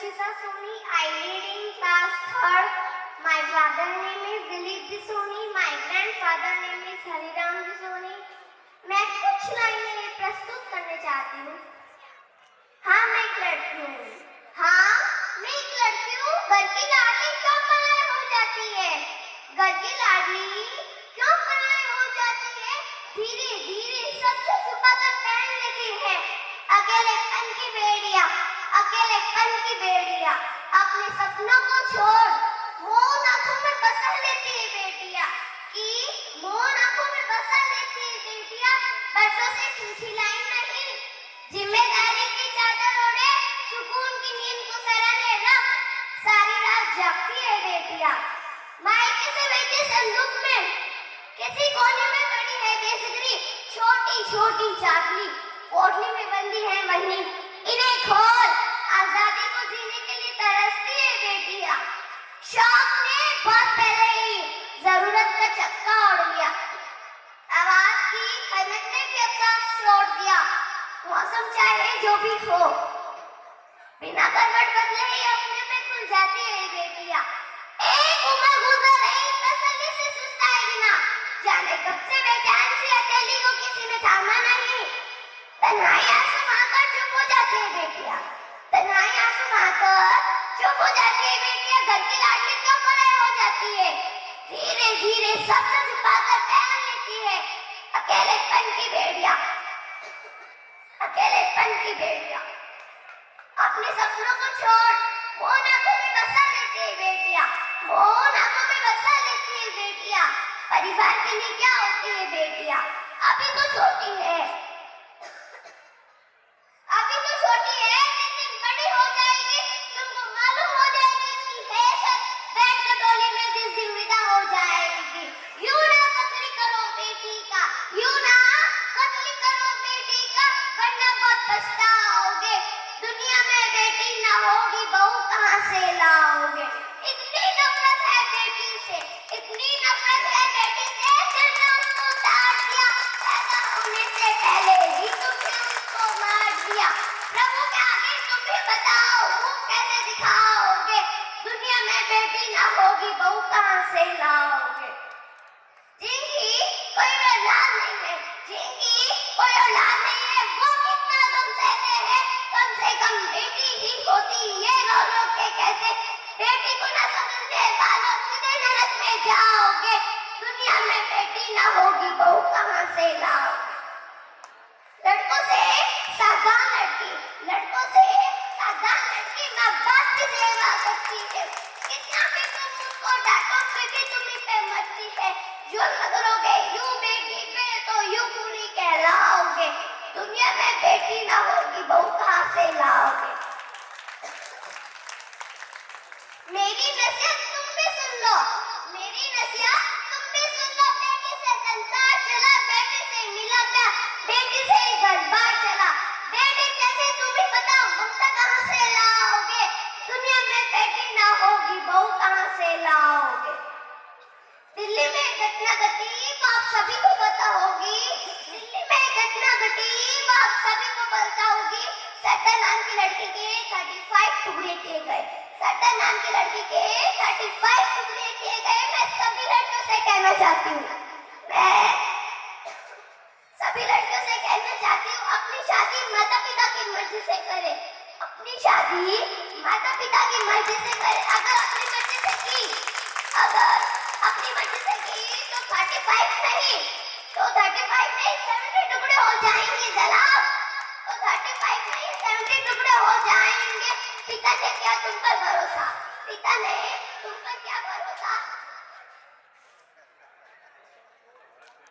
Darshita Soni. I read in class 3rd. My father name is Dilip Soni. My grandfather name is Hariram Soni. मैं कुछ लाइनें प्रस्तुत करने चाहती हूँ। हाँ, मैं एक लड़की हूँ। हाँ, मैं एक लड़की हूँ। घर की लाडली क्यों पराई हो जाती है? घर की लाडली क्यों पराई हो जाती है? धीरे धीरे सबसे छुपाकर पहन लेती है। अकेलेपन की बेड़ियाँ, अकेलेपन की बेड़ियाँ, अपने सपनों को छोड़ मौन आंखों में बसा लेती है बेटियाँ, कि मौन आंखों में बसा लेती है बेटियाँ। बरसों से खिलखिलाई नहीं, जिम्मेदारी की चादर ओढ़े, सुकून की नींद को सराहने रख, सारी रात जागती है बेटियाँ। मायके से बेटे संदूक में किसी कोने में पड़ी है बेसगरी, छोटी छोटी चादरी पोटली में बंदी है वही, इन्हें खोल, आजादी को जीने के लिए तरसती है बेटियाँ। शौक ने बहुत पहले ही जरूरत का चक्का ओढ़ लिया, आवाज की खनक ने भी एहसास छोड़ दिया। मौसम चाहे जो भी हो, बिना करवट बदले ही अपने में खुल जाती है बेटियाँ। एक उम्र गुजर रही, तसल्ली से सुस्ताएगी ना, जाने कब से बेचैन सी अकेली को किसी ने थामा नहीं। तन्हाई आंसू बहाकर चुप हो जाती है बेटियाँ, तन्हाई आंसू बहाकर चुप हो जाती है बेटियाँ। घर की लाडली क्यों पराई हो जाती है? धीरे धीरे सबसे छुपाकर पहन लेती है। अकेलेपन की बेड़ियाँ, अकेलेपन की बेड़ियाँ, अपने सपनों को छोड़ मौन आंखों में बसा लेती है बेटियाँ, मौन आंखों में बसा लेती है बेटियाँ। परिवार के लिए क्या होती है बेटियाँ? अभी तो छोटी है, अभी तो छोटी है, जिस दिन बड़ी हो जाएगी तुमको मालूम हो जाएगी इसकी हैसियत, बैठ कटोली में जिस दिन विदा हो जाएगी। यूं ना कत्ल करो बेटी का, यूं ना कत्ल करो बेटी का, वरना बहुत पछताओगे। दुनिया में बेटी ना होगी बहू कहाँ से लाओगे? इतनी नफरत है बेटी से, इतनी नफरत है बेटी से, दिल में उसको उतार दिया। पैदा होने से पहले ही तुमने उसको मार दिया। प्रभु के आगे तुम भी बताओ, मुंह कैसे दिखाओगे? दुनिया में बेटी ना होगी बहू कहाँ से लाओगे? जिनकी कोई औलाद नहीं है, जिनकी कोई औलाद नहीं है, वो कितना गम सहते हैं। कम से कम बेटी ही होती, ये रो रो के कहते, बेटी को ना समझने वालों सीधे नरक में जाओगे। दुनिया में बेटी ना होगी बहू कहाँ से लाओगे? लड़कों से सावधान लड़की, लड़कों से सावधान लड़की माँ बाप की सेवा करती है। कितना भी तुम उसको डांटो फिर भी तुम्हीं पे मरती है। जुल्म करोगे यूं बेटी पे तो यूं पूरी कहलाओगे। दुनिया में बेटी ना होगी बहू कहाँ से लाओगे? मेरी नसीहत तुम भी सुन लो, मेरी नसीहत तुम भी सुन लो। बेटी से संसार चला, बेटी से मिला प्यार, बेटी से ही घर बार चला। बेटी कैसे तुम भी बताओ, ममता कहाँ से लाओगे? दुनिया में बेटी ना होगी बहू कहाँ से लाओगे? दिल्ली में घटना घटी वो आप सभी को पता होगी, दिल्ली में घटना घटी वो आप सभी को पता होगी। सट्टा नाम की लड़की के 35 टुकड़े किए गए, सट्टा नाम की लड़की के 35 टुकड़े किए गए। मैं सभी लड़कियों से कहना चाहती हूँ, मैं सभी लड़कियों से कहना चाहती हूँ, अपनी शादी माता पिता की मर्जी से करें, अपनी शादी माता पिता की मर्जी से करें। अगर अपनी मर्जी से की, अगर अपनी मर्जी से की तो 35 नहीं तो 35 नहीं 70 टुकड़े हो जाएंगे जनाब, तो 35 नहीं 70 टुकड़े हो जाएंगे। पिता ने क्या तुम पर भरोसा, पिता ने तुम पर क्या भरोसा,